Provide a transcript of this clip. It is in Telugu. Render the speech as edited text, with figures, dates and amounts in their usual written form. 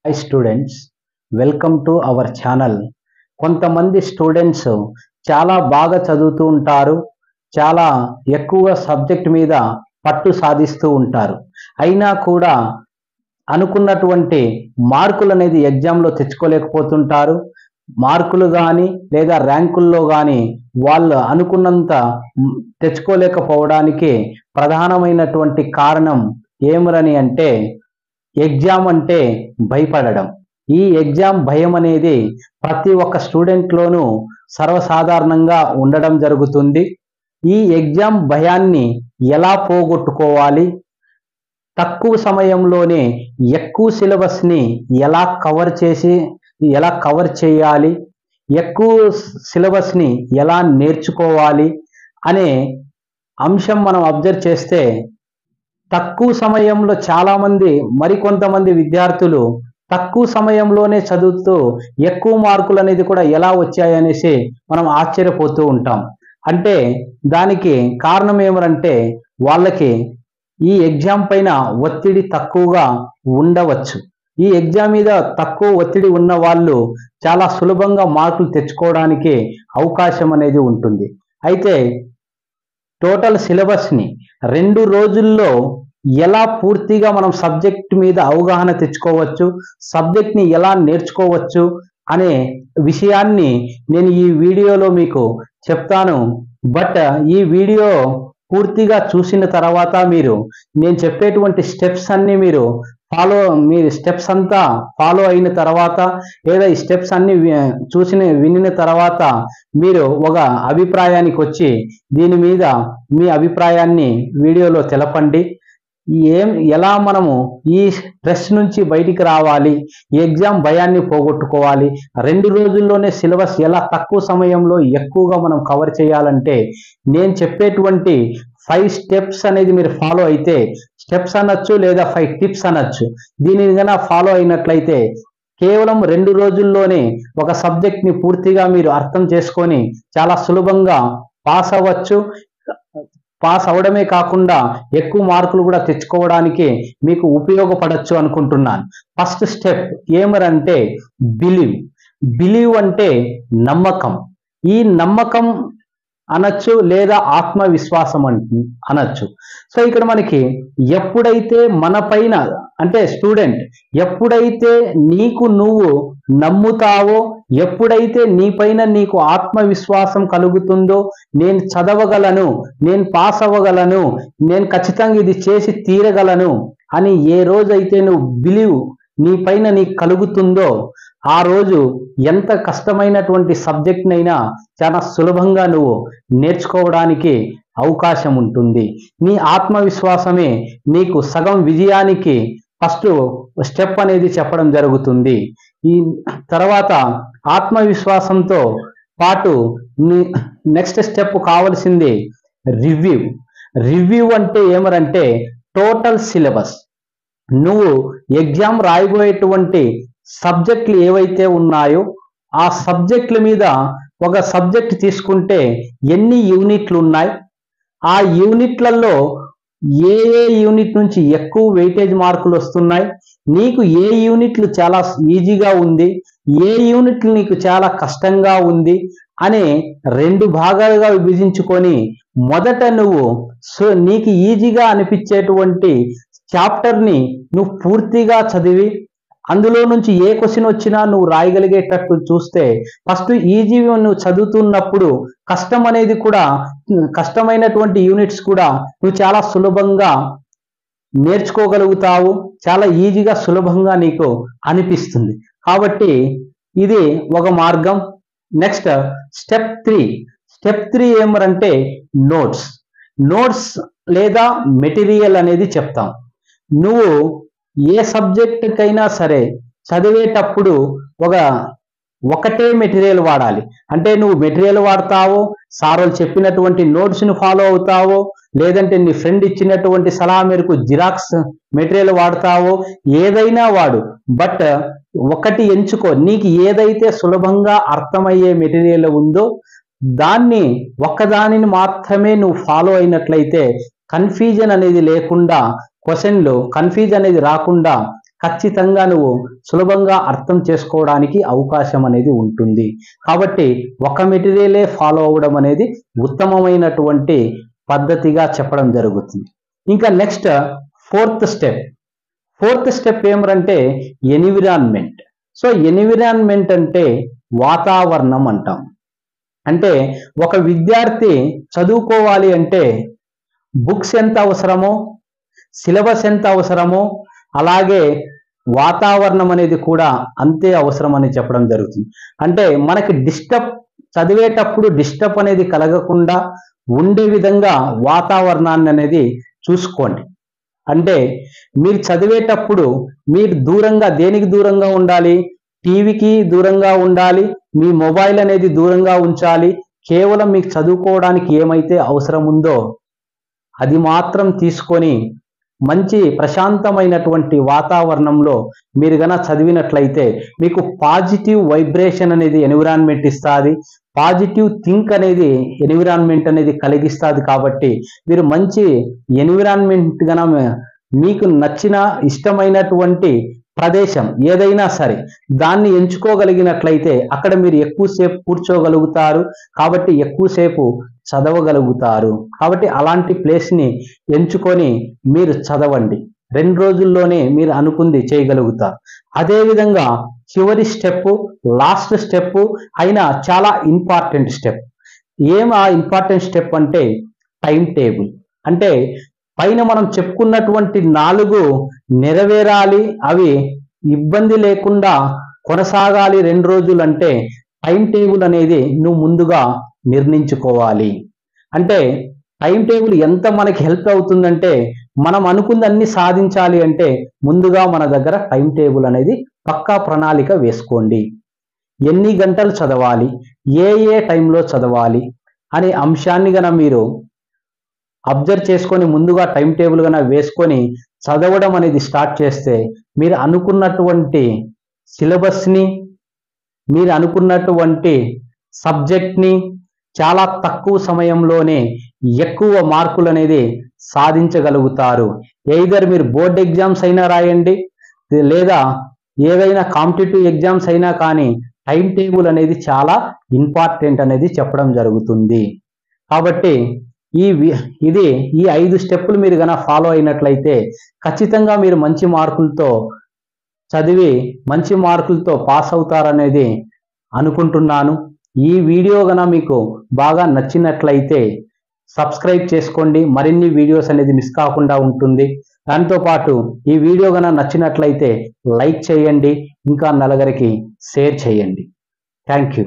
Hi students, welcome to our channel. కొంతమంది స్టూడెంట్స్ చాలా బాగా చదువుతూ ఉంటారు, చాలా ఎక్కువ సబ్జెక్ట్ మీద పట్టు సాధిస్తూ ఉంటారు. అయినా కూడా అనుకున్నటువంటి మార్కులు అనేది ఎగ్జామ్లో తెచ్చుకోలేకపోతుంటారు. మార్కులు కానీ లేదా ర్యాంకుల్లో కానీ వాళ్ళు అనుకున్నంత తెచ్చుకోలేకపోవడానికి ప్రధానమైనటువంటి కారణం ఏమని అంటే ఎగ్జామ్ అంటే భయపడడం. ఈ ఎగ్జామ్ భయం అనేది ప్రతి ఒక్క స్టూడెంట్లోనూ సర్వసాధారణంగా ఉండడం జరుగుతుంది. ఈ ఎగ్జామ్ భయాన్ని ఎలా పోగొట్టుకోవాలి, తక్కువ సమయంలోనే ఎక్కువ సిలబస్ని ఎలా కవర్ చేయాలి, ఎక్కువ సిలబస్ని ఎలా నేర్చుకోవాలి అనే అంశం మనం అబ్జర్వ్ చేస్తే తక్కువ సమయంలో చాలామంది మరికొంతమంది విద్యార్థులు తక్కువ సమయంలోనే చదువుతూ ఎక్కువ మార్కులు అనేది కూడా ఎలా వచ్చాయనేసి మనం ఆశ్చర్యపోతూ ఉంటాం. అంటే దానికి కారణం ఏమంటే వాళ్ళకి ఈ ఎగ్జామ్ పైన ఒత్తిడి తక్కువగా ఉండవచ్చు. ఈ ఎగ్జామ్ మీద తక్కువ ఒత్తిడి ఉన్న వాళ్ళు చాలా సులభంగా మార్కులు తెచ్చుకోవడానికి అవకాశం అనేది ఉంటుంది. అయితే టోటల్ సిలబస్ని 2 రోజుల్లో ఎలా పూర్తిగా మనం సబ్జెక్ట్ మీద అవగాహన తెచ్చుకోవచ్చు, సబ్జెక్ట్ని ఎలా నేర్చుకోవచ్చు అనే విషయాన్ని నేను ఈ వీడియోలో మీకు చెప్తాను. బట్ ఈ వీడియో పూర్తిగా చూసిన తర్వాత నేను చెప్పేటువంటి స్టెప్స్ అన్ని మీరు స్టెప్స్ అంతా ఫాలో అయిన తర్వాత లేదా ఈ స్టెప్స్ అన్ని వినిన తర్వాత మీరు ఒక అభిప్రాయానికి వచ్చి దీని మీద మీ అభిప్రాయాన్ని వీడియోలో తెలపండి. ఎలా మనము ఈ స్ట్రెస్ నుంచి బయటికి రావాలి, ఎగ్జామ్ భయాన్ని పోగొట్టుకోవాలి, 2 రోజుల్లోనే సిలబస్ ఎలా తక్కువ సమయంలో ఎక్కువగా మనం కవర్ చేయాలంటే నేను చెప్పేటువంటి 5 స్టెప్స్ అనేది మీరు ఫాలో అయితే, స్టెప్స్ అనొచ్చు లేదా 5 టిప్స్ అనొచ్చు, దీనిని కన్నా ఫాలో అయినట్లయితే కేవలం 2 రోజుల్లోనే ఒక సబ్జెక్ట్ని పూర్తిగా మీరు అర్థం చేసుకొని చాలా సులభంగా పాస్ అవ్వచ్చు. పాస్ అవడమే కాకుండా ఎక్కువ మార్కులు కూడా తెచ్చుకోవడానికి మీకు ఉపయోగపడచ్చు అనుకుంటున్నాను. ఫస్ట్ స్టెప్ ఏమరంటే బిలీవ్ అంటే నమ్మకం. ఈ నమ్మకం అనొచ్చు లేదా ఆత్మవిశ్వాసం అనొచ్చు. సో ఇక్కడ మనకి ఎప్పుడైతే మన పైన అంటే స్టూడెంట్ ఎప్పుడైతే నీకు నువ్వు నమ్ముతావో, ఎప్పుడైతే నీ పైన నీకు ఆత్మవిశ్వాసం కలుగుతుందో, నేను చదవగలను, నేను పాస్ అవ్వగలను, నేను ఖచ్చితంగా ఇది చేసి తీరగలను అని ఏ రోజైతే నువ్వు బిలీవ్ నీ పైన నీకు కలుగుతుందో ఆ రోజు ఎంత కష్టమైనటువంటి సబ్జెక్ట్నైనా చాలా సులభంగా నువ్వు నేర్చుకోవడానికి అవకాశం ఉంటుంది. నీ ఆత్మవిశ్వాసమే నీకు సగం విజయానికి ఫస్ట్ స్టెప్ అనేది చెప్పడం జరుగుతుంది. ఈ తర్వాత ఆత్మవిశ్వాసంతో పాటు నెక్స్ట్ స్టెప్ కావాల్సింది రివ్యూ అంటే ఏమరంటే టోటల్ సిలబస్. నువ్వు ఎగ్జామ్ రాయబోయేటువంటి సబ్జెక్టులు ఏవైతే ఉన్నాయో ఆ సబ్జెక్టుల మీద ఒక సబ్జెక్ట్ తీసుకుంటే ఎన్ని యూనిట్లు ఉన్నాయి, ఆ యూనిట్లలో ఏ యూనిట్ నుంచి ఎక్కువ వెయిటేజ్ మార్కులు వస్తున్నాయి, నీకు ఏ యూనిట్లు చాలా ఈజీగా ఉంది, ఏ యూనిట్లు నీకు చాలా కష్టంగా ఉంది అనే 2 భాగాలుగా విభజించుకొని మొదట నీకు ఈజీగా అనిపించేటువంటి చాప్టర్ని నువ్వు పూర్తిగా చదివి అందులో నుంచి ఏ క్వశ్చన్ వచ్చినా నువ్వు రాయగలిగేటట్టు చూస్తే ఫస్ట్ ఈజీ నువ్వు చదువుతున్నప్పుడు కష్టమైనటువంటి యూనిట్స్ కూడా నువ్వు చాలా సులభంగా నేర్చుకోగలుగుతావు, చాలా ఈజీగా సులభంగా నీకు అనిపిస్తుంది. కాబట్టి ఇది ఒక మార్గం. నెక్స్ట్ స్టెప్ 3 ఏమరంటే నోట్స్ లేదా మెటీరియల్ అనేది చెప్తాం. నువ్వు ఏ సబ్జెక్టుకైనా సరే చదివేటప్పుడు ఒకటే మెటీరియల్ వాడాలి. అంటే నువ్వు మెటీరియల్ వాడతావో, సారోలు చెప్పినటువంటి నోట్స్ని ఫాలో అవుతావో, లేదంటే నీ ఫ్రెండ్ ఇచ్చినటువంటి సలహా మేరకు జిరాక్స్ మెటీరియల్ వాడతావో, ఏదైనా వాడు, బట్ ఒకటి ఎంచుకో. నీకు ఏదైతే సులభంగా అర్థమయ్యే మెటీరియల్ ఉందో ఒక్కదానిని మాత్రమే నువ్వు ఫాలో అయినట్లయితే కన్ఫ్యూజన్ అనేది లేకుండా, కన్ఫ్యూజన్ అనేది రాకుండా ఖచ్చితంగా నువ్వు సులభంగా అర్థం చేసుకోవడానికి అవకాశం అనేది ఉంటుంది. కాబట్టి ఒక మెటీరియలే ఫాలో అవ్వడం అనేది ఉత్తమమైనటువంటి పద్ధతిగా చెప్పడం జరుగుతుంది. ఇంకా నెక్స్ట్ ఫోర్త్ స్టెప్ ఏమిటంటే ఎన్విరాన్మెంట్. సో ఎన్విరాన్మెంట్ అంటే వాతావరణం అంటాం. అంటే ఒక విద్యార్థి చదువుకోవాలి అంటే బుక్స్ ఎంత అవసరమో, సిలబస్ ఎంత అవసరమో, అలాగే వాతావరణం అనేది కూడా అంతే అవసరం అని చెప్పడం జరుగుతుంది. అంటే మనకి చదివేటప్పుడు డిస్టర్బ్ అనేది కలగకుండా ఉండే విధంగా వాతావరణాన్ని అనేది చూసుకోండి. అంటే మీరు చదివేటప్పుడు మీరు దేనికి దూరంగా ఉండాలి? టీవీకి దూరంగా ఉండాలి, మీ మొబైల్ అనేది దూరంగా ఉంచాలి. కేవలం మీకు చదువుకోవడానికి ఏమైతే అవసరం ఉందో అది మాత్రం తీసుకొని మంచి ప్రశాంతమైనటువంటి వాతావరణంలో మీరు గనక చదివినట్లయితే మీకు పాజిటివ్ వైబ్రేషన్ అనేది ఎన్విరాన్మెంట్ ఇస్తుంది, పాజిటివ్ థింక్ అనేది ఎన్విరాన్మెంట్ అనేది కలిగిస్తుంది. కాబట్టి మీరు మంచి ఎన్విరాన్మెంట్ గన మీకు నచ్చిన ఇష్టమైనటువంటి ప్రదేశం ఏదైనా సరే దాన్ని ఎంచుకోగలిగినట్లయితే అక్కడ మీరు ఎక్కువసేపు కూర్చోగలుగుతారు, కాబట్టి ఎక్కువసేపు చదవగలుగుతారు. కాబట్టి అలాంటి ప్లేస్ని ఎంచుకొని మీరు చదవండి. 2 రోజుల్లోనే మీరు అనుకుంది చేయగలుగుతారు. అదేవిధంగా చివరి స్టెప్, లాస్ట్ స్టెప్ అయినా చాలా ఇంపార్టెంట్ స్టెప్. ఆ ఇంపార్టెంట్ స్టెప్ అంటే టైం టేబుల్. అంటే పైన మనం చెప్పుకున్నటువంటి 4 నెరవేరాలి, అవి ఇబ్బంది లేకుండా కొనసాగాలి 2 రోజులు అంటే టైం టేబుల్ అనేది నువ్వు ముందుగా నిర్ణయించుకోవాలి. అంటే టైం టేబుల్ ఎంత మనకి హెల్ప్ అవుతుందంటే మనం అనుకుందన్నీ సాధించాలి అంటే ముందుగా మన దగ్గర టైం టేబుల్ అనేది పక్కా ప్రణాళిక వేసుకోండి. ఎన్ని గంటలు చదవాలి, ఏ టైంలో చదవాలి అనే అంశాన్ని గన మీరు అబ్జర్వ్ చేసుకొని ముందుగా టైం టేబుల్ గన వేసుకొని చదవడం అనేది స్టార్ట్ చేస్తే మీరు అనుకున్నటువంటి సిలబస్ని, మీరు అనుకున్నటువంటి సబ్జెక్ట్ని చాలా తక్కువ సమయంలోనే ఎక్కువ మార్కులు అనేది సాధించగలుగుతారు. ఎయిదర్ మీరు బోర్డ్ ఎగ్జామ్స్ అయినా రాయండి, లేదా ఏవైనా కాంపిటేటివ్ ఎగ్జామ్స్ అయినా కానీ టైం టేబుల్ అనేది చాలా ఇంపార్టెంట్ అనేది చెప్పడం జరుగుతుంది. కాబట్టి ఈ 5 స్టెప్పులు మీరు గన ఫాలో అయినట్లయితే ఖచ్చితంగా మీరు మంచి మార్కులతో చదివి మంచి మార్కులతో పాస్ అవుతారనేది అనుకుంటున్నాను. ఈ వీడియో గన మీకు బాగా నచ్చినట్లయితే సబ్స్క్రైబ్ చేసుకోండి, మరిన్ని వీడియోస్ అనేది మిస్ కాకుండా ఉంటుంది. దాంతోపాటు ఈ వీడియో గన నచ్చినట్లయితే లైక్ చేయండి, ఇంకా నలుగురికి షేర్ చేయండి. Thank you.